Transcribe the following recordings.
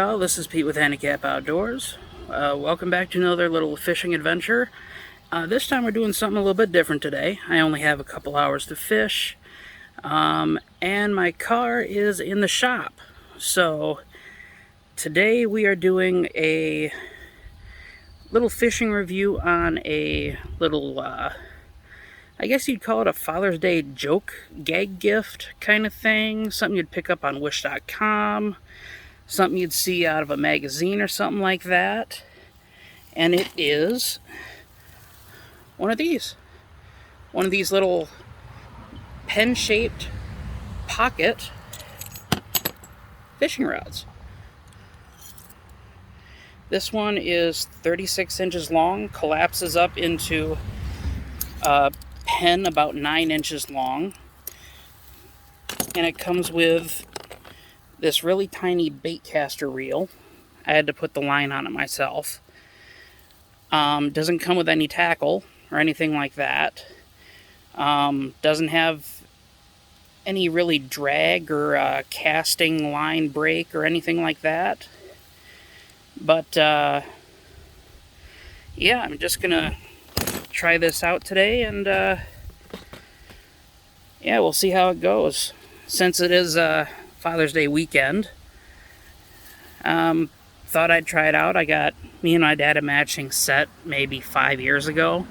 y'all, this is Pete with Handicap Outdoors. Welcome back to another little fishing adventure. This time we're doing something a little bit different today. I only have a couple hours to fish, and my car is in the shop. So today we are doing a little fishing review on a little, I guess you'd call it a Father's Day joke, gag gift kind of thing. Something you'd pick up on Wish.com. Something you'd see out of a magazine or something like that. And it is one of these. One of these little pen-shaped pocket fishing rods. This one is 36 inches long, collapses up into a pen about 9 inches long. And it comes with this really tiny bait caster reel. I had to put the line on it myself. Doesn't come with any tackle or anything like that. Doesn't have any really drag or casting line break or anything like that. But yeah, I'm just gonna try this out today, and yeah, we'll see how it goes. Since it is Father's Day weekend, thought I'd try it out. Me and my dad a matching set maybe 5 years ago.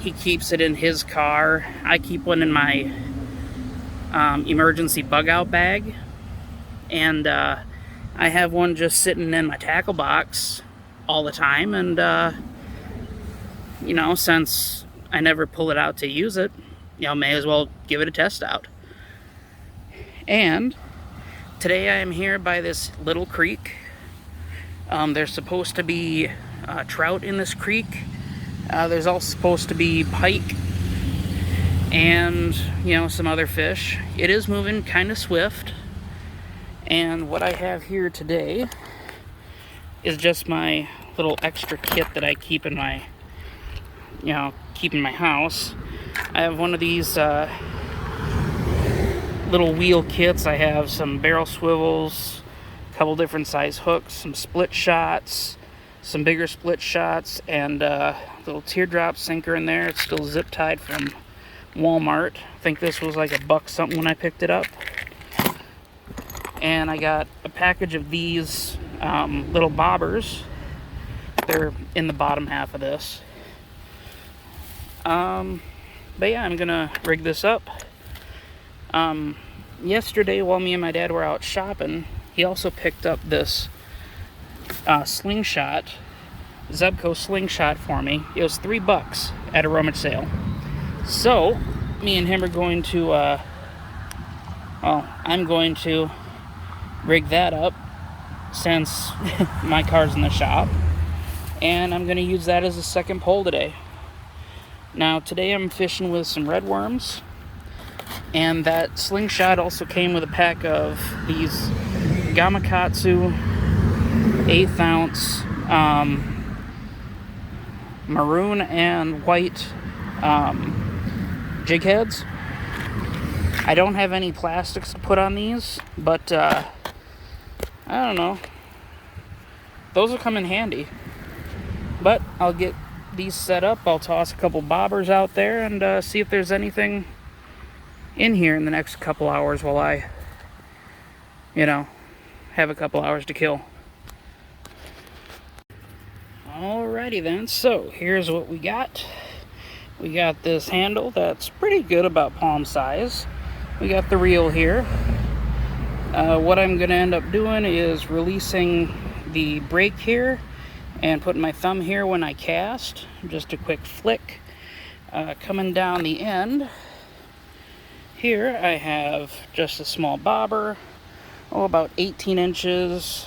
He keeps it in his car. I keep one in my emergency bug out bag, and I have one just sitting in my tackle box all the time. And you know, since I never pull it out to use it, you know, may as well give it a test out. And today I am here by this little creek. There's supposed to be trout in this creek. There's also supposed to be pike and, you know, some other fish. It is moving kind of swift. And what I have here today is just my little extra kit that I keep in my, house. I have one of these little wheel kits. I have some barrel swivels, a couple different size hooks, some split shots, some bigger split shots, and a little teardrop sinker in there. It's still zip tied from Walmart. I think this was like $1 something when I picked it up. And I got a package of these little bobbers. They're in the bottom half of this. But yeah, I'm gonna rig this up. Yesterday, while me and my dad were out shopping, he also picked up this slingshot, Zebco slingshot for me. It was $3 at a rummage sale. So, me and him are going to, I'm going to rig that up since my car's in the shop. And I'm going to use that as a second pole today. Now, today I'm fishing with some redworms. And that slingshot also came with a pack of these Gamakatsu 1/8 ounce maroon and white jig heads. I don't have any plastics to put on these, but I don't know. Those will come in handy. But I'll get these set up. I'll toss a couple bobbers out there and see if there's anything in here in the next couple hours while I, have a couple hours to kill. Alrighty then, so here's what we got. We got this handle that's pretty good, about palm size. We got the reel here. What I'm going to end up doing is releasing the brake here and putting my thumb here when I cast. Just a quick flick. Coming down the end, here I have just a small bobber, about 18 inches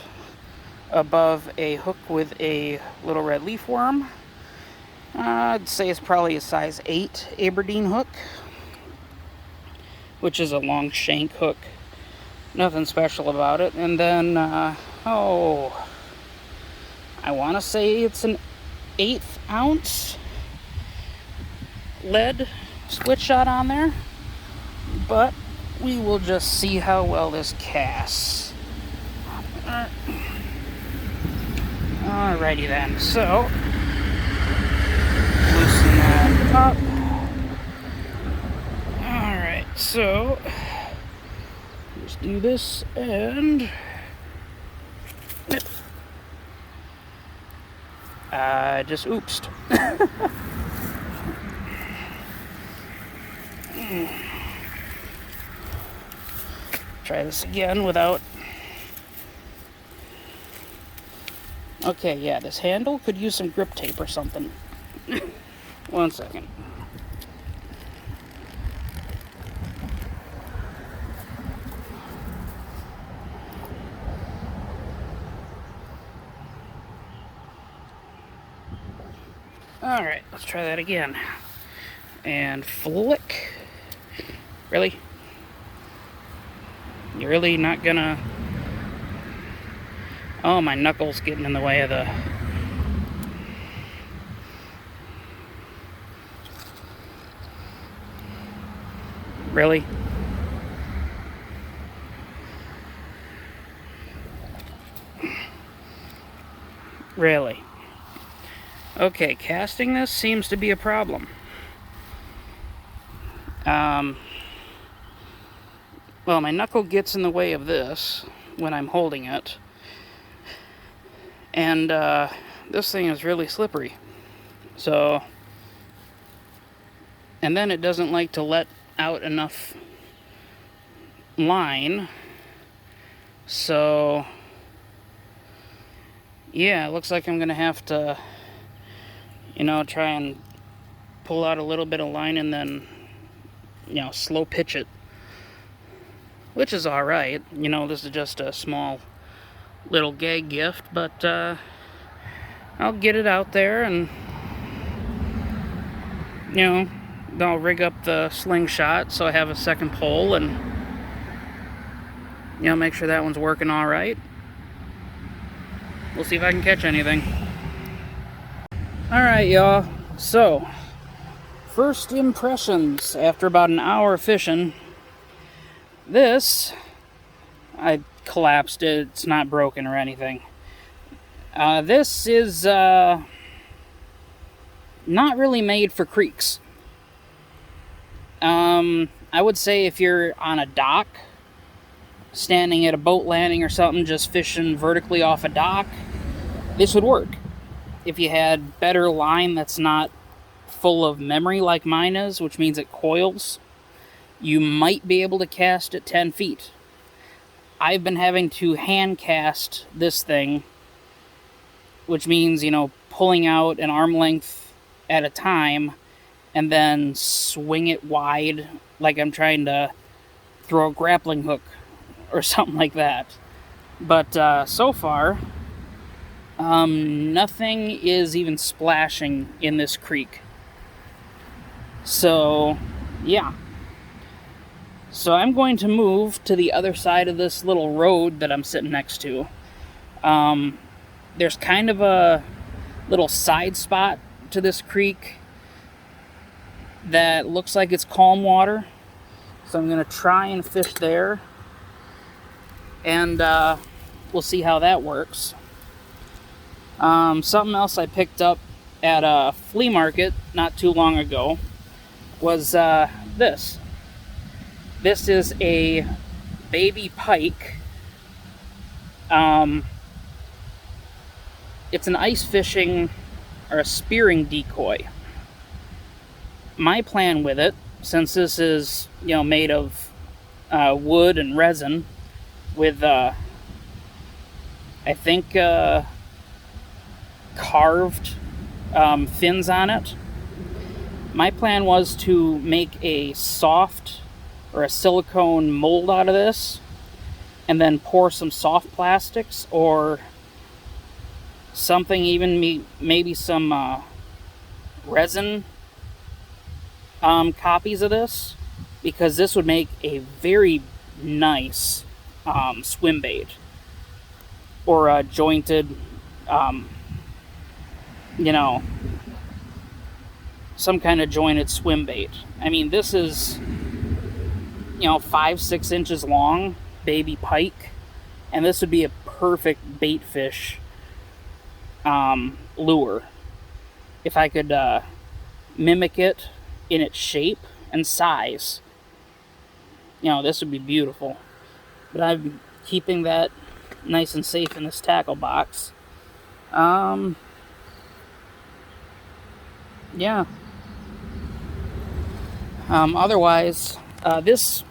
above a hook with a little red leafworm. I'd say it's probably a size 8 Aberdeen hook, which is a long shank hook. Nothing special about it. And then, I want to say it's an 1/8 ounce lead split shot on there. But we will just see how well this casts. Alrighty then, so loosen that up. Alright, so just do this and I just oopsed. Try this again without. Okay, yeah, this handle could use some grip tape or something. 1 second. Alright, let's try that again. And flick. Really? You're really not gonna... Oh, my knuckles getting in the way of the... Really? Really? Okay, casting this seems to be a problem. Well, my knuckle gets in the way of this when I'm holding it. And this thing is really slippery. So, and then it doesn't like to let out enough line. So, yeah, it looks like I'm gonna have to, you know, try and pull out a little bit of line and then, you know, slow pitch it. Which is alright. You know, this is just a small little gag gift, but I'll get it out there and, you know, I'll rig up the slingshot so I have a second pole and, you know, make sure that one's working alright. We'll see if I can catch anything. Alright, y'all. So, first impressions after about an hour of fishing. This, I collapsed it. It's not broken or anything. This is not really made for creeks. I would say if you're on a dock, standing at a boat landing or something, just fishing vertically off a dock, this would work. If you had better line that's not full of memory like mine is, which means it coils, you might be able to cast at 10 feet. I've been having to hand cast this thing, which means, you know, pulling out an arm length at a time and then swing it wide like I'm trying to throw a grappling hook or something like that. But so far, nothing is even splashing in this creek. So, yeah. So I'm going to move to the other side of this little road that I'm sitting next to. There's kind of a little side spot to this creek that looks like it's calm water. So I'm going to try and fish there. And we'll see how that works. Something else I picked up at a flea market not too long ago was this. This is a baby pike. It's an ice fishing or a spearing decoy. My plan with it, since this is, you know, made of wood and resin with, I think, carved fins on it. My plan was to make a soft or a silicone mold out of this and then pour some soft plastics or something, even maybe some resin copies of this, because this would make a very nice swim bait or a jointed, you know, some kind of jointed swim bait. I mean, this is, you know, 5-6 inches long, baby pike, and this would be a perfect bait fish lure. If I could mimic it in its shape and size, this would be beautiful. But I'm keeping that nice and safe in this tackle box. Yeah. Otherwise, this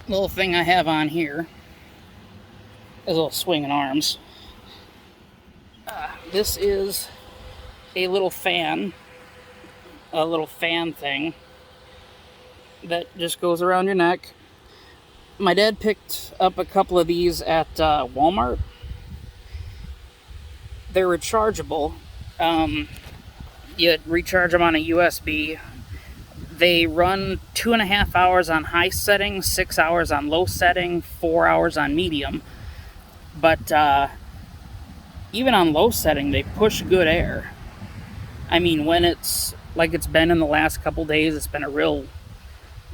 little thing I have on here is a little swinging arms. This is a little fan thing that just goes around your neck. My dad picked up a couple of these at Walmart. They're rechargeable. You recharge them on a USB. They run 2.5 hours on high setting, 6 hours on low setting, 4 hours on medium. But even on low setting, they push good air. I mean, when it's like it's been in the last couple days, it's been a real,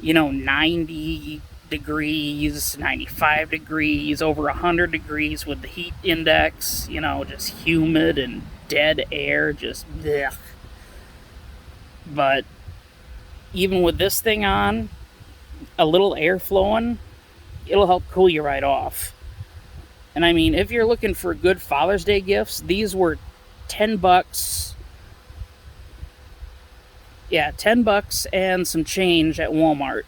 90 degrees, 95 degrees, over 100 degrees with the heat index, just humid and dead air, just blech. But even with this thing on, a little air flowing, it'll help cool you right off. And I mean, if you're looking for good Father's Day gifts, these were $10. Yeah, $10 and some change at Walmart.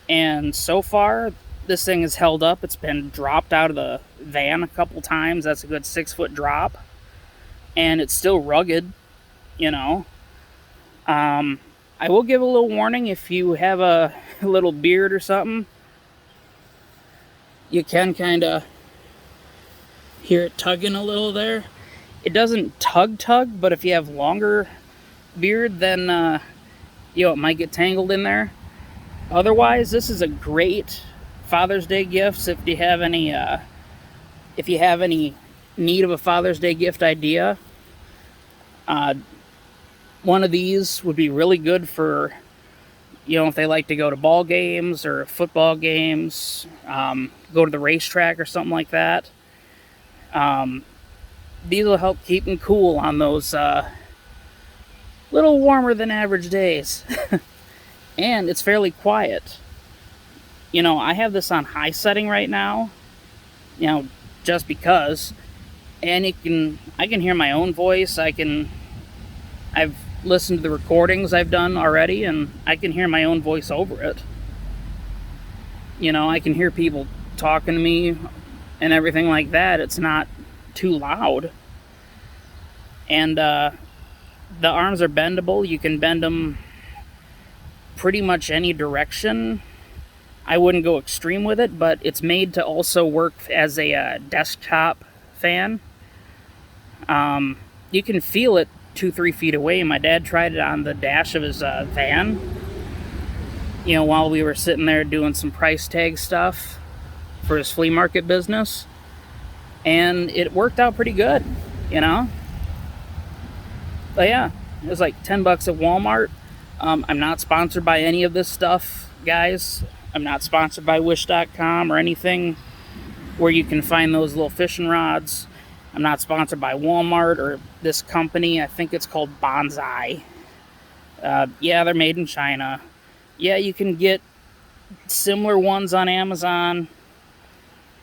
And so far, this thing has held up. It's been dropped out of the van a couple times. That's a good 6-foot drop. And it's still rugged, I will give a little warning if you have a little beard or something. You can kind of hear it tugging a little there. It doesn't tug, but if you have longer beard, then it might get tangled in there. Otherwise, this is a great Father's Day gift. If you have any need of a Father's Day gift idea, one of these would be really good for, if they like to go to ball games or football games, go to the racetrack or something like that. These will help keep them cool on those little warmer than average days. And it's fairly quiet. I have this on high setting right now, just because. And I can hear my own voice. I've listened to the recordings I've done already, and I can hear my own voice over it. I can hear people talking to me and everything like that. It's not too loud. And the arms are bendable. You can bend them pretty much any direction. I wouldn't go extreme with it, but it's made to also work as a desktop fan. You can feel it 2-3 feet away. My dad tried it on the dash of his van, while we were sitting there doing some price tag stuff for his flea market business, and it worked out pretty good, But yeah, it was like $10 at Walmart. I'm not sponsored by any of this stuff, guys. I'm not sponsored by Wish.com or anything where you can find those little fishing rods. I'm not sponsored by Walmart or this company. I think it's called Bonsai. Yeah, they're made in China. Yeah, you can get similar ones on Amazon.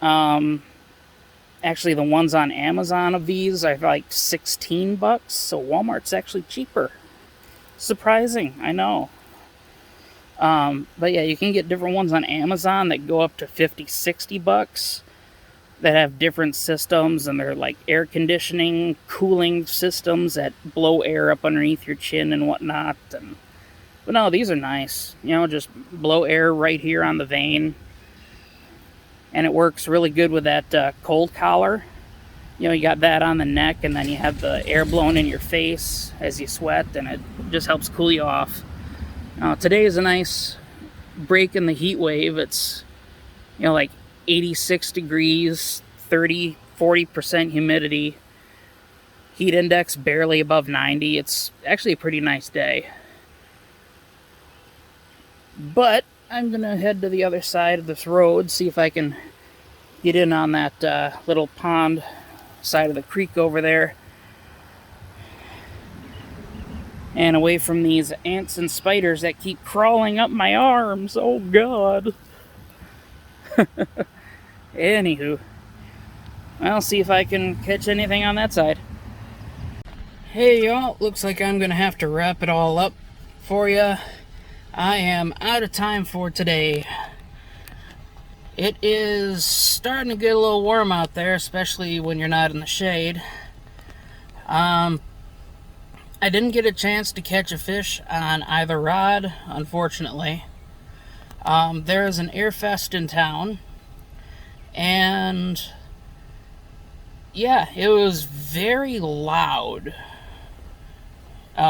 Actually, the ones on Amazon of these are like $16, so Walmart's actually cheaper. Surprising, I know. But yeah, you can get different ones on Amazon that go up to $50-$60 that have different systems, and they're like air conditioning, cooling systems that blow air up underneath your chin and whatnot. But no, these are nice. Just blow air right here on the vein. And it works really good with that cold collar. You got that on the neck, and then you have the air blowing in your face as you sweat, and it just helps cool you off. Today is a nice break in the heat wave. It's, like 86 degrees, 30-40% humidity. Heat index barely above 90. It's actually a pretty nice day. But I'm going to head to the other side of this road, see if I can get in on that little pond side of the creek over there, and away from these ants and spiders that keep crawling up my arms. Oh God. Anywho, I'll see if I can catch anything on that side. Hey y'all, looks like I'm gonna have to wrap it all up for you. I am out of time for today. It is starting to get a little warm out there, especially when you're not in the shade. I didn't get a chance to catch a fish on either rod, unfortunately. There is an Airfest in town, and yeah, it was very loud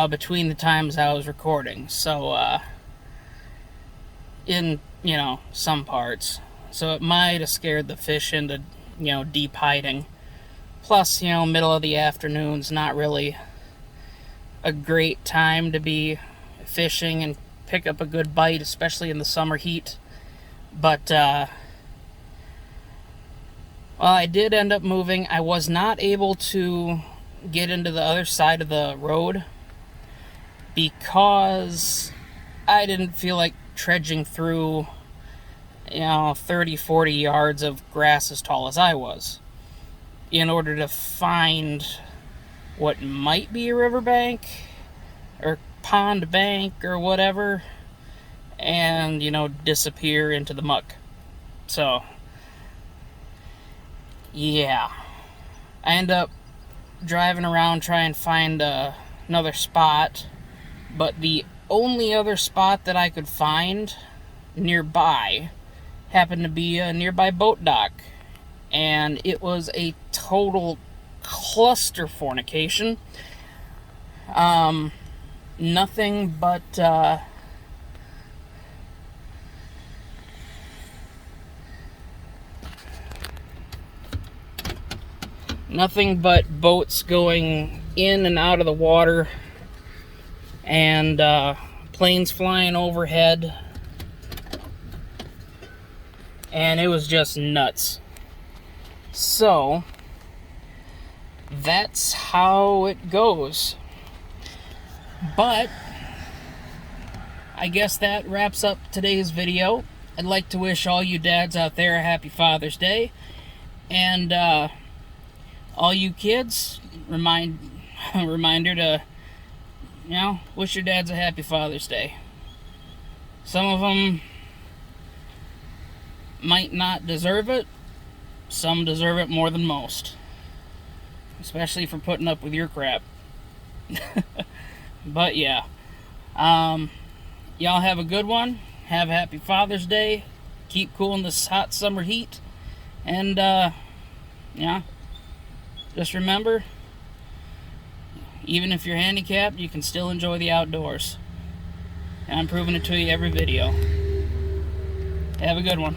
between the times I was recording. So, in, some parts. So it might have scared the fish into, deep hiding. Plus, middle of the afternoon's not really a great time to be fishing and pick up a good bite, especially in the summer heat. But, well, I did end up moving. I was not able to get into the other side of the road because I didn't feel like trudging through 30, 40 yards of grass as tall as I was in order to find what might be a riverbank or pond bank or whatever, and disappear into the muck. So yeah, I end up driving around trying to find another spot, but the only other spot that I could find nearby happened to be a nearby boat dock, and it was a total cluster fornication. Nothing but boats going in and out of the water, and planes flying overhead, and it was just nuts. So that's how it goes. But I guess that wraps up today's video. I'd like to wish all you dads out there a happy Father's Day, and all you kids, reminder to wish your dads a happy Father's Day. Some of them might not deserve it. Some deserve it more than most, especially for putting up with your crap. But yeah, y'all have a good one. Have a happy Father's Day. Keep cool in this hot summer heat, and just remember, even if you're handicapped, you can still enjoy the outdoors. And I'm proving it to you every video. Have a good one.